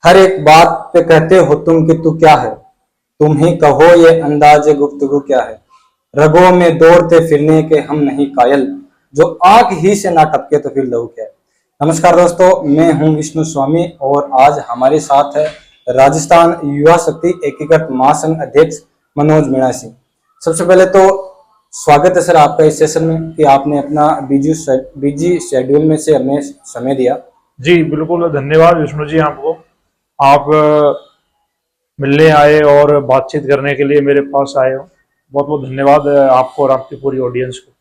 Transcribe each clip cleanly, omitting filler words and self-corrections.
हर एक बात पे कहते हो तुम कि तू क्या है। तुम ही कहो ये अंदाज़े गुफ्तगू क्या है। रगों में दौड़ते फिरने के हम नहीं कायल। जो आंख ही से ना टपके तो फिर लहू क्या है। नमस्कार दोस्तों, मैं हूं विष्णु स्वामी और आज हमारे साथ है राजस्थान युवा शक्ति एकीकृत महासंघ अध्यक्ष मनोज मीणा सिंह। सबसे पहले तो स्वागत है सर आपका इस सेशन में कि आपने अपना बिजी शेड्यूल में से हमें समय दिया। जी बिल्कुल, धन्यवाद विष्णु जी। आपको आप मिलने आए और बातचीत करने के लिए मेरे पास आए हो। बहुत बहुत धन्यवाद आपको और आपकी पूरी ऑडियंस को।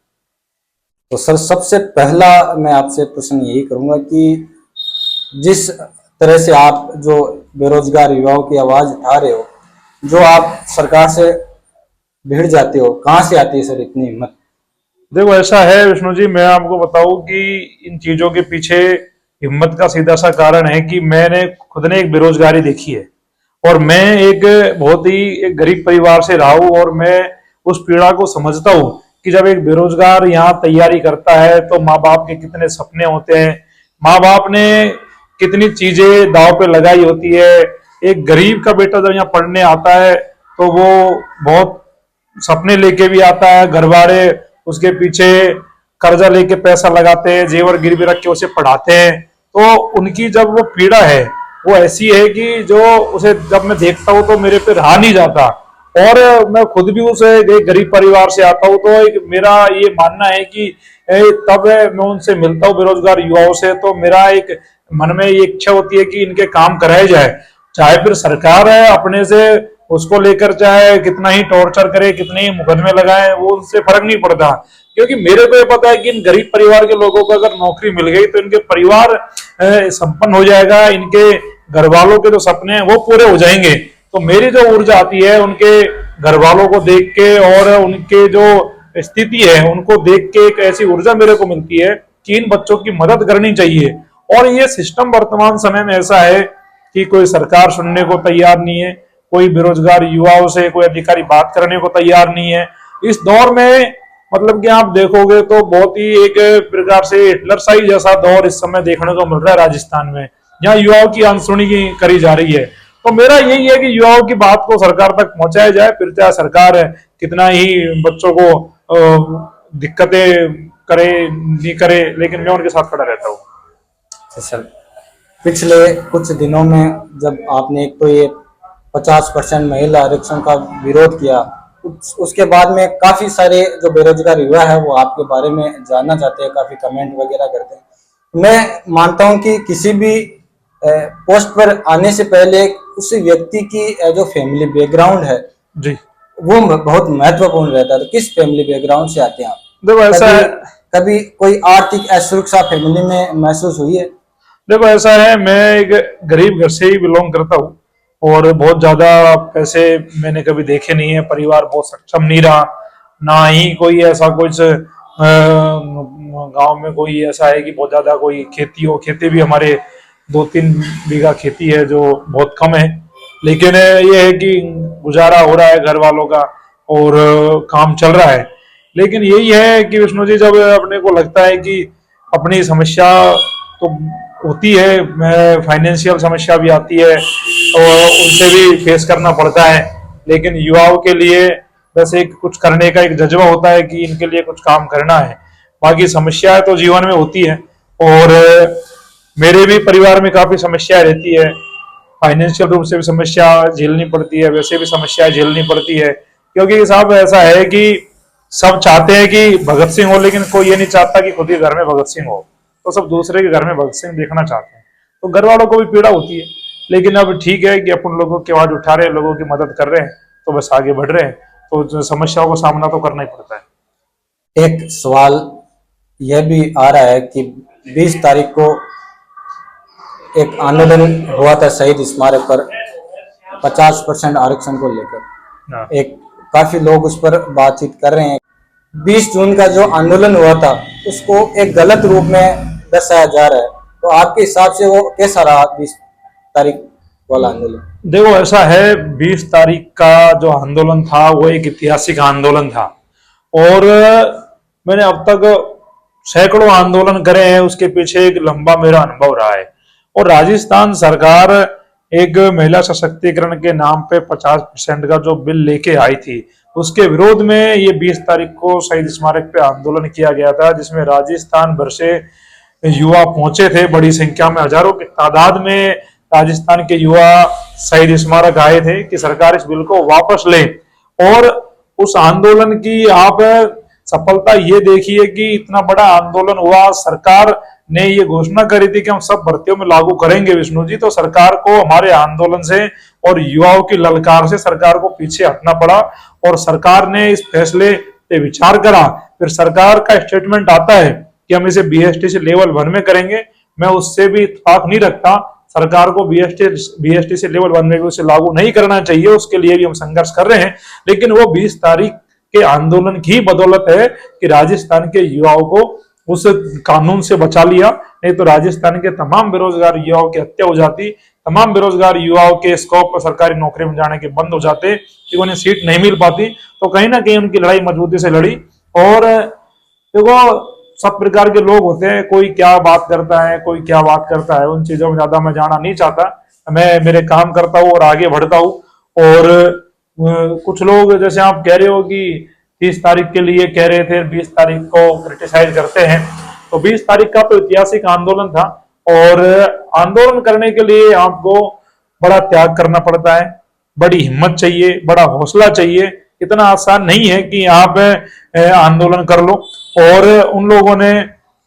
तो सर सबसे पहला मैं आपसे प्रश्न यही करूंगा कि जिस तरह से आप जो बेरोजगार युवाओं की आवाज उठा रहे हो, जो आप सरकार से भिड़ जाते हो, कहाँ से आती है सर इतनी हिम्मत? देखो, ऐसा है विष्णु जी, मैं आपको बताऊं कि इन चीजों के पीछे हिम्मत का सीधा सा कारण है कि मैंने खुद ने एक बेरोजगारी देखी है और मैं एक बहुत ही एक गरीब परिवार से रहा हूं और मैं उस पीड़ा को समझता हूं कि जब एक बेरोजगार यहाँ तैयारी करता है तो माँ बाप के कितने सपने होते हैं, माँ बाप ने कितनी चीजें दांव पे लगाई होती है। एक गरीब का बेटा जब यहाँ पढ़ने आता है तो वो बहुत सपने लेके भी आता है, घर वाले उसके पीछे कर्जा लेके पैसा लगाते हैं, जेवर गिरवी रख के उसे पढ़ाते हैं। तो उनकी जब वो पीड़ा है वो ऐसी है कि जो उसे जब मैं देखता हूँ तो मेरे पे रहा नहीं जाता। और मैं खुद भी उस एक गरीब परिवार से आता हूँ तो एक मेरा ये मानना है कि तब मैं उनसे मिलता हूँ बेरोजगार युवाओं से तो मेरा एक मन में ये इच्छा होती है कि इनके काम कराए जाए, चाहे फिर सरकार है अपने से उसको लेकर चाहे कितना ही टॉर्चर करे, कितने ही मुकदमे लगाए, वो उनसे फर्क नहीं पड़ता। क्योंकि मेरे को ये पता है कि इन गरीब परिवार के लोगों को अगर नौकरी मिल गई तो इनके परिवार संपन्न हो जाएगा, इनके घर वालों के जो सपने हैं वो पूरे हो जाएंगे। तो मेरी जो ऊर्जा आती है उनके घर वालों को देख के और उनके जो स्थिति है उनको देख के एक ऐसी ऊर्जा मेरे को मिलती है कि इन बच्चों की मदद करनी चाहिए। और ये सिस्टम वर्तमान समय में ऐसा है कि कोई सरकार सुनने को तैयार नहीं है, कोई बेरोजगार युवाओं से कोई अधिकारी बात करने को तैयार नहीं है। इस दौर में मतलब कि आप देखोगे तो बहुत ही एक प्रकार से हिटलरशाही जैसा दौर इस समय देखने को मिल रहा है राजस्थान में, जहाँ युवाओं की अनसुनी करी जा रही है। तो मेरा यही है कि युवाओं की बात को सरकार तक पहुंचाया जाए, फिर चाहे सरकार कितना ही बच्चों को दिक्कतें करे नहीं करे, लेकिन मैं उनके साथ खड़ा रहता हूँ। सर पिछले कुछ दिनों में जब आपने एक तो ये 50% महिला आरक्षण का विरोध किया, उसके बाद में काफी सारे जो बेरोजगार युवा है वो आपके बारे में जानना चाहते हैं, काफी कमेंट वगैरह करते हैं। मैं मानता हूं कि किसी भी पोस्ट पर आने से पहले उस व्यक्ति की जो फैमिली बैकग्राउंड है जी, वो बहुत महत्वपूर्ण रहता है। तो किस फैमिली बैकग्राउंड से आते हैं आप? देखो ऐसा है, कभी कोई आर्थिक असुरक्षा फैमिली में महसूस हुई है? देखो ऐसा है, मैं एक गरीब घर से ही बिलोंग करता हूँ और बहुत ज्यादा पैसे मैंने कभी देखे नहीं है, परिवार बहुत सक्षम नहीं रहा, ना ही कोई ऐसा कुछ गांव में कोई ऐसा है कि बहुत ज्यादा कोई खेती हो। खेती भी हमारे 2-3 बीघा खेती है जो बहुत कम है, लेकिन ये है कि गुजारा हो रहा है घर वालों का और काम चल रहा है। लेकिन यही है कि विष्णु जी, जब अपने को लगता है कि अपनी समस्या तो होती है, फाइनेंशियल समस्या भी आती है और उनसे भी फेस करना पड़ता है, लेकिन युवाओं के लिए बस एक कुछ करने का एक जज्बा होता है कि इनके लिए कुछ काम करना है। बाकी समस्याएं तो जीवन में होती है और मेरे भी परिवार में काफी समस्याएं रहती है, फाइनेंशियल रूप से भी समस्या झेलनी पड़ती है, वैसे भी समस्याएं झेलनी पड़ती है। क्योंकि साहब ऐसा है कि सब चाहते हैं कि भगत सिंह हो, लेकिन कोई ये नहीं चाहता कि खुद ही घर में भगत सिंह हो, तो सब दूसरे के घर में भगत सिंह देखना चाहते हैं। तो घर वालों को भी पीड़ा होती है, लेकिन अब ठीक है कि अपन लोगों की आवाज उठा रहे हैं, लोगों की मदद कर रहे हैं, तो बस आगे बढ़ रहे हैं। तो समस्याओं का सामना तो करना ही पड़ता है। एक सवाल यह भी आ रहा है कि 20 तारीख को एक आंदोलन हुआ था शहीद स्मारक पर 50% आरक्षण को लेकर। एक काफी लोग उस पर बातचीत कर रहे हैं। 20 जून का जो आंदोलन हुआ था उसको एक गलत रूप में दर्शाया जा रहा है, तो आपके हिसाब से वो कैसा रहा 20 तारीख वाला आंदोलन? देखो ऐसा है, 20 तारीख का जो आंदोलन था वो एक ऐतिहासिक आंदोलन था और मैंने अब तक सैकड़ों आंदोलन करे हैं, उसके पीछे एक लंबा मेरा अनुभव रहा है। और राजस्थान सरकार एक महिला सशक्तिकरण के नाम पे 50% का जो बिल लेके आई थी, उसके विरोध में ये 20 तारीख को शहीद स्मारक पे आंदोलन किया गया था, जिसमें राजस्थान भर से युवा पहुंचे थे। बड़ी संख्या में, हजारों की तादाद में राजस्थान के युवा शहीद स्मारक आए थे कि सरकार इस बिल को वापस ले। और उस आंदोलन की आप सफलता ये देखिए कि इतना बड़ा आंदोलन हुआ, सरकार ने ये घोषणा करी थी कि हम सब भर्तियों में लागू करेंगे विष्णु जी। तो सरकार को हमारे आंदोलन से और युवाओं की ललकार से सरकार को पीछे हटना पड़ा और सरकार ने इस फैसले पे विचार करा। फिर सरकार का स्टेटमेंट आता है कि हम इसे बीएसटी से लेवल 1 में करेंगे। मैं उससे भी इत्तेफाक नहीं रखता, सरकार को बीएसटी से लेवल 1 में भी उसे लागू नहीं करना चाहिए, उसके लिए भी हम संघर्ष कर रहे हैं। लेकिन वो 20 तारीख के आंदोलन की बदौलत है कि राजस्थान के युवाओं को उस कानून से बचा लिया, नहीं तो राजस्थान के तमाम बेरोजगार युवाओं की हत्या हो जाती, तमाम बेरोजगार युवाओं के स्कोप पर सरकारी नौकरी में जाने के बंद हो जाते, कि उन्हें सीट नहीं मिल पाती। तो कहीं ना कहीं उनकी लड़ाई मजबूती से लड़ी। और देखो, सब प्रकार के लोग होते हैं, कोई क्या बात करता है, कोई क्या बात करता है, उन चीजों में ज्यादा मैं जाना नहीं चाहता। मैं मेरे काम करता हूँ और आगे बढ़ता हूँ। और कुछ लोग जैसे आप कह रहे हो कि 30 तारीख के लिए कह रहे थे, 20 तारीख को क्रिटिसाइज करते हैं, तो 20 तारीख का तो ऐतिहासिक आंदोलन था और आंदोलन करने के लिए आपको बड़ा त्याग करना पड़ता है, बड़ी हिम्मत चाहिए, बड़ा हौसला चाहिए। इतना आसान नहीं है कि आप आंदोलन कर लो। और उन लोगों ने,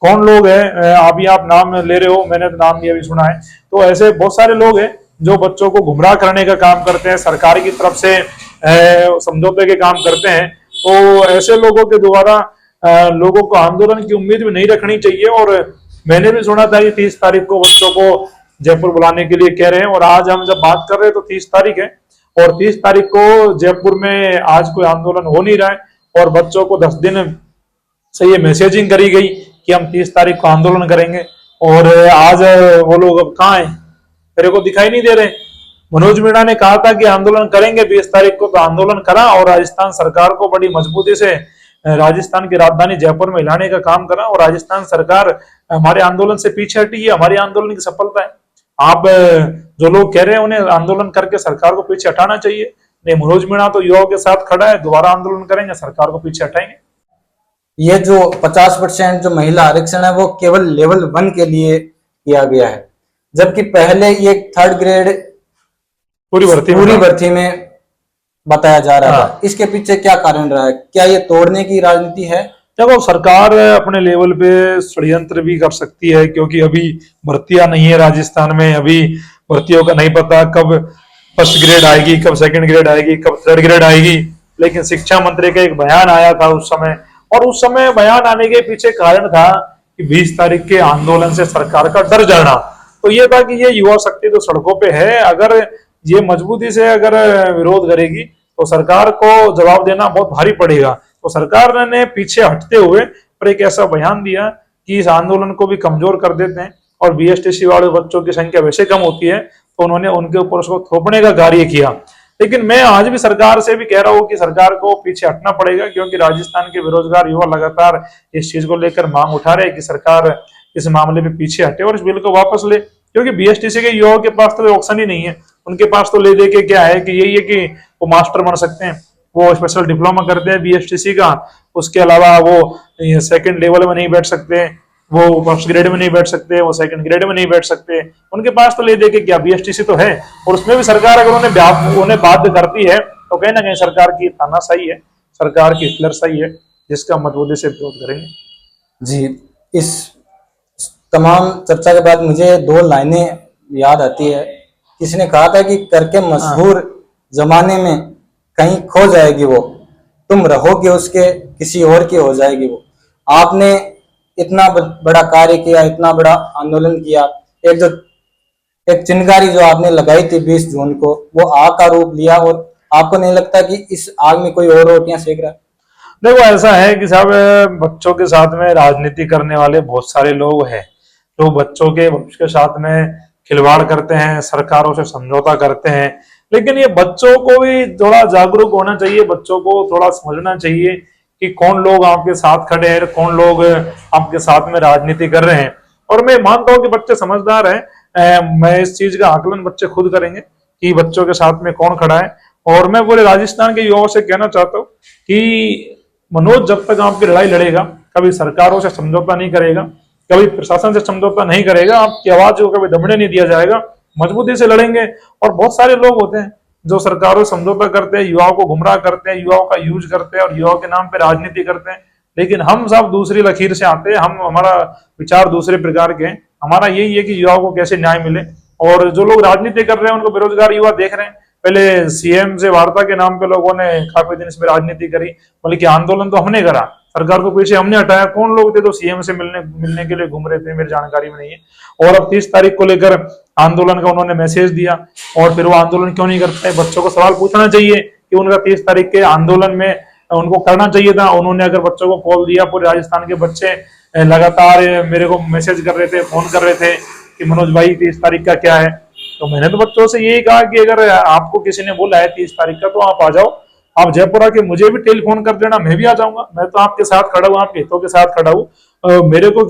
कौन लोग हैं, अभी आप नाम ले रहे हो, मैंने तो नाम भी अभी सुना है, तो ऐसे बहुत सारे लोग हैं जो बच्चों को गुमराह करने का काम करते हैं, सरकार की तरफ से समझौते के काम करते हैं। तो ऐसे लोगों के द्वारा लोगों को आंदोलन की उम्मीद भी नहीं रखनी चाहिए। और मैंने भी सुना था कि 30 तारीख को बच्चों को जयपुर बुलाने के लिए कह रहे हैं, और आज हम जब बात कर रहे हैं तो 30 तारीख है, और 30 तारीख को जयपुर में आज कोई आंदोलन हो नहीं रहा है। और बच्चों को 10 दिन से ये मैसेजिंग करी गई कि हम 30 तारीख को आंदोलन करेंगे, और आज वो लोग अब कहाँ है, मेरे को दिखाई नहीं दे रहे। मनोज मीणा ने कहा था कि आंदोलन करेंगे 20 तारीख को, तो आंदोलन करा और राजस्थान सरकार को बड़ी मजबूती से राजस्थान की राजधानी जयपुर में लाने का काम करा, और राजस्थान सरकार हमारे आंदोलन से पीछे हटी है। हमारी आंदोलन की सफलता है। आप जो लोग कह रहे हैं उन्हें आंदोलन करके सरकार को पीछे हटाना चाहिए। नहीं, मनोज मीणा तो युवाओं के साथ खड़ा है, दोबारा आंदोलन करेंगे, सरकार को पीछे हटाएंगे। ये जो 50% जो महिला आरक्षण है वो केवल लेवल 1 के लिए किया गया है, जबकि पहले ये 3rd ग्रेड पूरी भर्ती में बताया जा रहा था। इसके पीछे क्या कारण रहा है? क्या ये तोड़ने की राजनीति है? देखो, सरकार अपने लेवल पे षड्यंत्र भी कर सकती है, क्योंकि अभी भर्तियां नहीं है राजस्थान में, अभी भर्तियों का नहीं पता कब 1st ग्रेड आएगी, कब 2nd ग्रेड आएगी, कब 3rd ग्रेड आएगी। लेकिन शिक्षा मंत्री का एक बयान आया था उस समय, और उस समय बयान आने के पीछे कारण था कि 20 तारीख के आंदोलन से सरकार का डर जाना। तो ये था कि ये युवा शक्ति तो सड़कों पे है, अगर ये मजबूती से अगर विरोध करेगी तो सरकार को जवाब देना बहुत भारी पड़ेगा। तो सरकार ने पीछे हटते हुए पर एक ऐसा बयान दिया कि इस आंदोलन को भी कमजोर कर देते हैं, और बीएसटीसी वाले बच्चों की संख्या वैसे कम होती है, तो उन्होंने उनके ऊपर उसको थोपने का कार्य किया। लेकिन मैं आज भी सरकार से भी कह रहा हूं कि सरकार को पीछे हटना पड़ेगा, क्योंकि राजस्थान के बेरोजगार युवा लगातार इस चीज को लेकर मांग उठा रहे हैं कि सरकार इस मामले में पीछे हटे और इस बिल को वापस ले। क्योंकि बीएसटीसी के युवाओं के पास तो ऑप्शन ही नहीं है, उनके पास तो ले दे के क्या है कि यही है कि वो मास्टर बन सकते हैं, वो स्पेशल डिप्लोमा करते हैं बीएसटीसी का, उसके अलावा वो 2nd लेवल में नहीं बैठ सकते, वो 1st ग्रेड में नहीं बैठ सकते, वो 2nd ग्रेड में नहीं बैठ सकते। उनके पास तो ले दे के क्या, बीएसटीसी तो है। और उसमें भी सरकार अगर उन्हें बाध्य करती है तो कहीं ना कहीं सरकार की तानाशाही है, सरकार की हिटलरशाही है, जिसका मजबूती से विरोध करेंगे। जी, इस तमाम चर्चा के बाद मुझे 2 लाइनें याद आती है। किसी ने कहा था कि करके मशहूर जमाने में कहीं खो जाएगी वो, तुम रहोगे उसके किसी और की हो जाएगी वो। आपने इतना बड़ा कार्य किया, इतना बड़ा आंदोलन किया, एक चिंगारी जो आपने लगाई थी 20 जून को, वो आग का रूप लिया, और आपको नहीं लगता कि इस आग में कोई और रोटियां सेक रहा है? देखो, ऐसा है कि साहब, बच्चों के साथ में राजनीति करने वाले बहुत सारे लोग हैं जो बच्चों के भविष्य के साथ में खिलवाड़ करते हैं, सरकारों से समझौता करते हैं। लेकिन ये बच्चों को भी थोड़ा जागरूक होना चाहिए, बच्चों को थोड़ा समझना चाहिए कि कौन लोग आपके साथ खड़े हैं, कौन लोग आपके साथ में राजनीति कर रहे हैं। और मैं मानता हूं कि बच्चे समझदार हैं, मैं इस चीज का आकलन बच्चे खुद करेंगे कि बच्चों के साथ में कौन खड़ा है। और मैं पूरे राजस्थान के युवाओं से कहना चाहता हूँ कि मनोज जब तक आपकी लड़ाई लड़ेगा, कभी सरकारों से समझौता नहीं करेगा, कभी प्रशासन से समझौता नहीं करेगा, आपकी आवाज को कभी दबने नहीं दिया जाएगा, मजबूती से लड़ेंगे। और बहुत सारे लोग होते हैं जो सरकारों से समझौता करते हैं, युवाओं को गुमराह करते हैं, युवाओं का यूज करते हैं और युवाओं के नाम पे राजनीति करते हैं। लेकिन हम सब दूसरी लकीर से आते हैं, हमारा विचार दूसरे प्रकार के हैं। हमारा यही है कि युवाओं को कैसे न्याय मिले। और जो लोग राजनीति कर रहे हैं उनको बेरोजगार युवा देख रहे हैं। पहले सीएम से वार्ता के नाम पे लोगों ने काफी दिन इसमें राजनीति करी, बल्कि आंदोलन तो हमने करा, सरकार को पीछे हमने हटाया। कौन लोग थे तो सीएम से मिलने के लिए घूम रहे थे, मेरी जानकारी में नहीं है। और अब 30 तारीख को लेकर आंदोलन का उन्होंने मैसेज दिया, और फिर वो आंदोलन क्यों नहीं करते? बच्चों को सवाल पूछना चाहिए कि उनका 30 तारीख के आंदोलन में उनको करना चाहिए था। उन्होंने अगर बच्चों को कॉल दिया, पूरे राजस्थान के बच्चे लगातार मेरे को मैसेज कर रहे थे, फोन कर रहे थे कि मनोज भाई 30 तारीख का क्या है। तो मैंने तो बच्चों से यही कहा कि अगर आपको किसी ने बोला है 30 तारीख का तो आप आ जाओ, आप जयपुर आके मुझे भी टेलीफोन कर देना, मैं भी आ जाऊंगा। मैं तो आपके साथ खड़ा हूँ, आपके हितों के साथ खड़ा हूँ। मेरे को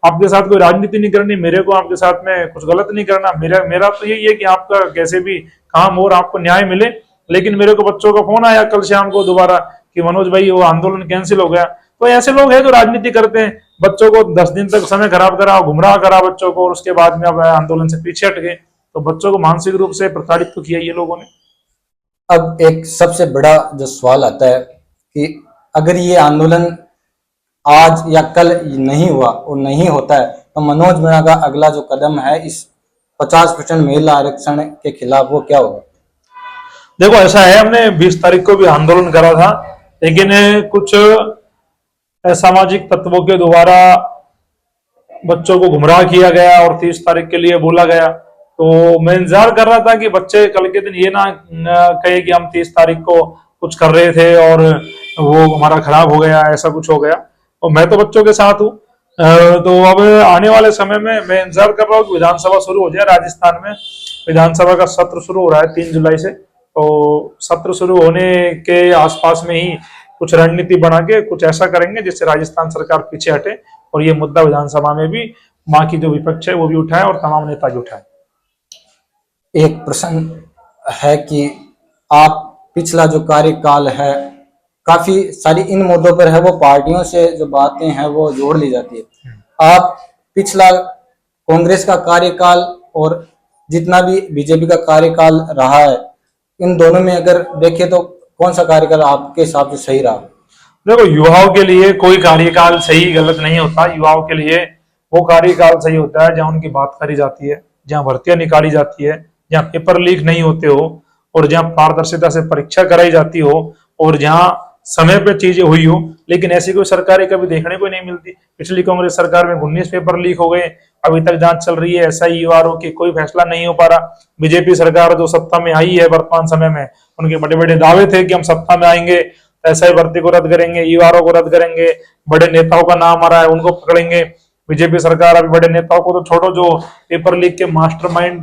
आपके साथ कोई राजनीति नहीं करनी, मेरे को आपके साथ में कुछ गलत नहीं करना। मेरा तो यही है कि आपका कैसे भी काम हो और आपको न्याय मिले। लेकिन मेरे को बच्चों का फोन आया कल शाम को दोबारा कि मनोज भाई वो आंदोलन कैंसिल हो गया। तो ऐसे लोग हैं जो राजनीति करते हैं, बच्चों को 10 दिन तक समय खराब करा, गुमराह करा बच्चों को, और उसके बाद में अब आंदोलन से पीछे हट गए। तो बच्चों को मानसिक रूप से प्रताड़ित तो किया ये लोगों ने। अब एक सबसे बड़ा जो सवाल आता है कि अगर ये आंदोलन आज या कल नहीं हुआ और नहीं होता है तो मनोज मीणा का अगला जो कदम है इस 50% महिला आरक्षण के खिलाफ वो क्या होगा? देखो ऐसा है, हमने 20 तारीख को भी आंदोलन करा था, लेकिन कुछ असामाजिक तत्वों के द्वारा बच्चों को गुमराह किया गया और 30 तारीख के लिए बोला गया। तो मैं इंतजार कर रहा था कि बच्चे कल के दिन ये ना कहे कि हम 30 तारीख को कुछ कर रहे थे और वो हमारा खराब हो गया, ऐसा कुछ हो गया। और मैं तो बच्चों के साथ हूँ। तो अब आने वाले समय में मैं इंतजार कर रहा हूँ कि विधानसभा शुरू हो जाए। राजस्थान में विधानसभा का सत्र शुरू हो रहा है 3 जुलाई से। तो सत्र शुरू होने के आसपास में ही कुछ रणनीति बना के कुछ ऐसा करेंगे जिससे राजस्थान सरकार पीछे हटे और ये मुद्दा विधानसभा में भी बाकी जो विपक्ष है वो भी उठाए और तमाम नेता भी उठाए। एक प्रश्न है कि आप पिछला जो कार्यकाल है काफी सारी इन मुद्दों पर है, वो पार्टियों से जो बातें हैं वो जोड़ ली जाती है। आप पिछला कांग्रेस का कार्यकाल और जितना भी बीजेपी का कार्यकाल रहा है, इन दोनों में अगर देखें तो कौन सा कार्यकाल आपके हिसाब से सही रहा? देखो, युवाओं के लिए कोई कार्यकाल सही गलत नहीं होता। युवाओं के लिए वो कार्यकाल सही होता है जहां उनकी बात करी जाती है, जहां भर्तियां निकाली जाती है, जहां पेपर लीक नहीं होते हो और जहां पारदर्शिता से परीक्षा कराई जाती हो और जहां समय पे चीजें हुई हो। लेकिन ऐसी कोई सरकारें कभी देखने को नहीं मिलती। पिछली कांग्रेस सरकार में 19 पेपर लीक हो गए, अभी तक जांच चल रही है। SIURO की कोई फैसला नहीं हो पा रहा। बीजेपी सरकार जो सत्ता में आई है वर्तमान समय में, उनके बड़े बड़े दावे थे कि हम सत्ता में आएंगे SI भर्ती को रद्द करेंगे, URO को रद्द करेंगे, बड़े नेताओं का नाम आ रहा है उनको पकड़ेंगे। बीजेपी सरकार अभी बड़े नेताओं को तो छोड़ो, जो पेपर लीक के मास्टरमाइंड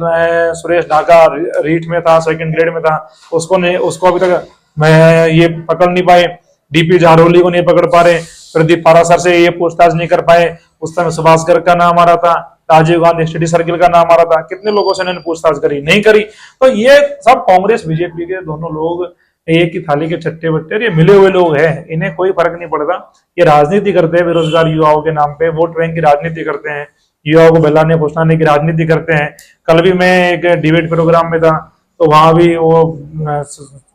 सुरेश ढाका रीट में था, 2nd ग्रेड में था, उसको अभी तक मैं ये पकड़ नहीं पाए। DP जारोली को नहीं पकड़ पा रहे, प्रदीप पारासर से ये पूछताछ नहीं कर पाए। उस समय सुभाष गर्ग का नाम आ रहा था, राजीव गांधी स्टडी सर्किल का नाम आ रहा था, कितने लोगों से इन्होंने पूछताछ करी, नहीं करी। तो ये सब कांग्रेस बीजेपी के दोनों लोग एक ही थाली के चट्टे बट्टे, ये मिले हुए लोग हैं, इन्हें कोई फर्क नहीं पड़ता। ये राजनीति करते हैं बेरोजगार युवाओं के नाम पे, वोट बैंक की राजनीति करते हैं, युवाओं को बहलाने फुसलाने की राजनीति करते हैं। कल भी मैं एक डिबेट प्रोग्राम में था तो वहां भी वो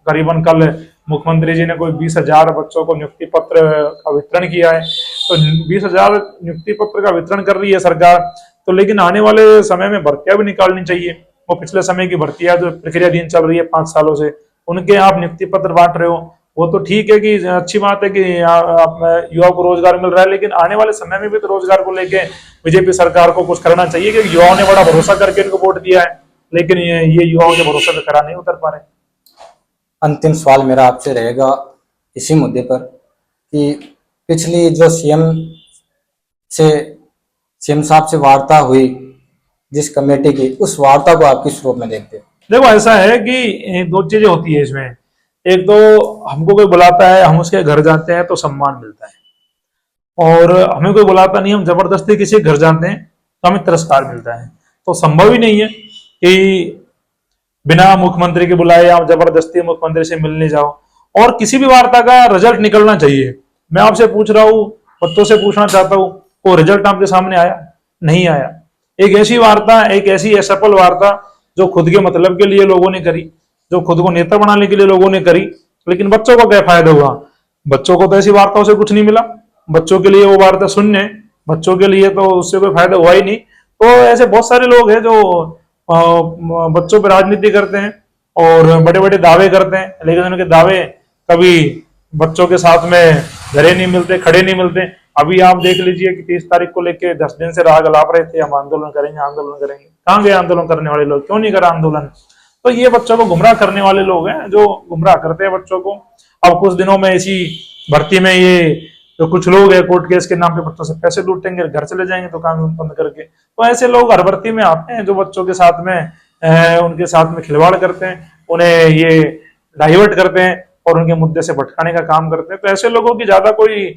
करीबन कल मुख्यमंत्री जी ने कोई 20,000 बच्चों को नियुक्ति पत्र का वितरण किया है। तो 20,000 नियुक्ति पत्र का वितरण कर रही है सरकार, तो लेकिन आने वाले समय में भर्तियां भी निकालनी चाहिए। वो पिछले समय की भर्तियां जो प्रक्रियाधीन चल रही है 5 सालों से, उनके आप नियुक्ति पत्र बांट रहे हो, वो तो ठीक है कि अच्छी बात है कि युवाओं को रोजगार मिल रहा है, लेकिन आने वाले समय में भी तो रोजगार को लेके बीजेपी सरकार को कुछ करना चाहिए। क्योंकि युवाओं ने बड़ा भरोसा करके इनको वोट दिया है, लेकिन ये युवाओं के भरोसे पे खरा नहीं उतर पा रहे। अंतिम सवाल मेरा आपसे रहेगा इसी मुद्दे पर कि पिछली जो सीएम साहब से वार्ता हुई जिस कमेटी की, उस वार्ता को आप किस रूप में देखते हैं? देखो ऐसा है कि 2 चीजें होती है इसमें। एक तो हमको कोई बुलाता है, हम उसके घर जाते हैं तो सम्मान मिलता है, और हमें कोई बुलाता नहीं, हम जबरदस्ती किसी के घर जाते हैं तो हमें तिरस्कार मिलता है। तो संभव ही नहीं है कि बिना मुख्यमंत्री के बुलाए आप जबरदस्ती मुख्यमंत्री से मिलने जाओ। और किसी भी वार्ता का रिजल्ट निकलना चाहिए। मैं आपसे पूछ रहा हूँ, बच्चों से पूछना चाहता हूँ, वो रिजल्ट आपके सामने आया? नहीं आया। एक ऐसी वार्ता, एक ऐसी असफल वार्ता जो खुद के मतलब के लिए लोगों ने करी, जो खुद को नेता बनाने के लिए लोगों ने करी, लेकिन बच्चों को क्या फायदा हुआ? बच्चों को तो ऐसी वार्ताओं से कुछ नहीं मिला। बच्चों के लिए वो वार्ता शून्य है, बच्चों के लिए तो उससे कोई फायदा हुआ ही नहीं। तो ऐसे बहुत सारे लोग हैं जो बच्चों पर राजनीति करते हैं और बड़े बड़े दावे करते हैं, लेकिन उनके दावे कभी बच्चों के साथ में घरे नहीं मिलते, खड़े नहीं मिलते। अभी आप देख लीजिए कि 30 तारीख को लेके 10 दिन से राग अलाप रहे थे, हम आंदोलन करेंगे, आंदोलन करेंगे। कहाँ गए आंदोलन करने वाले लोग? क्यों नहीं करा आंदोलन? तो ये बच्चों को गुमराह करने वाले लोग हैं जो गुमराह करते हैं बच्चों को। अब कुछ दिनों में इसी भर्ती में ये जो कुछ लोग है कोर्ट केस के नाम पे बच्चों से पैसे लूटेंगे, घर चले जाएंगे दुकान बंद करके। तो ऐसे लोग हर भर्ती में आते हैं जो बच्चों के साथ में उनके साथ में खिलवाड़ करते हैं, उन्हें ये डाइवर्ट करते हैं और उनके मुद्दे से भटकाने का काम करते हैं। तो ऐसे लोगों की ज्यादा कोई,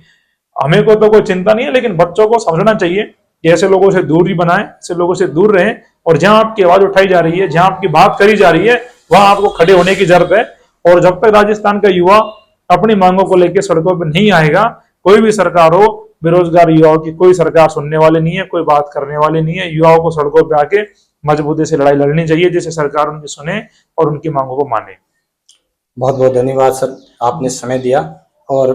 हमें को तो कोई चिंता नहीं है, लेकिन बच्चों को समझना चाहिए कि ऐसे लोगों से दूरी बनाएं, ऐसे लोगों से दूर रहें। और जहां आपकी आवाज उठाई जा रही है, जहां आपकी बात करी जा रही है, वहां आपको खड़े होने की जरूरत है। और जब तक राजस्थान का युवा अपनी मांगों को लेकर सड़कों पर नहीं आएगा, कोई भी सरकार हो, बेरोजगार युवाओं की कोई सरकार सुनने वाली नहीं है, कोई बात करने वाली नहीं है। युवाओं को सड़कों पर आके मजबूती से लड़ाई लड़नी चाहिए, जिससे सरकार उनकी सुने और उनकी मांगों को माने। बहुत बहुत धन्यवाद सर, आपने समय दिया। और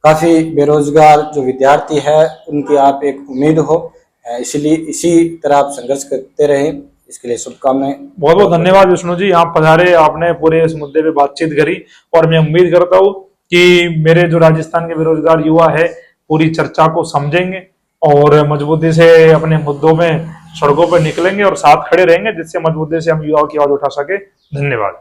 काफी बेरोजगार जो विद्यार्थी है उनकी आप एक उम्मीद हो, इसलिए इसी तरह आप संघर्ष करते रहें, इसके लिए शुभकामनाएं। बहुत बहुत धन्यवाद विष्णु जी, आप पधारे, आपने पूरे इस मुद्दे पे बातचीत करी। और मैं उम्मीद करता हूँ कि मेरे जो राजस्थान के बेरोजगार युवा है पूरी चर्चा को समझेंगे और मजबूती से अपने मुद्दों में सड़कों पर निकलेंगे और साथ खड़े रहेंगे, जिससे मजबूती से हम युवाओं की आवाज उठा सके। धन्यवाद।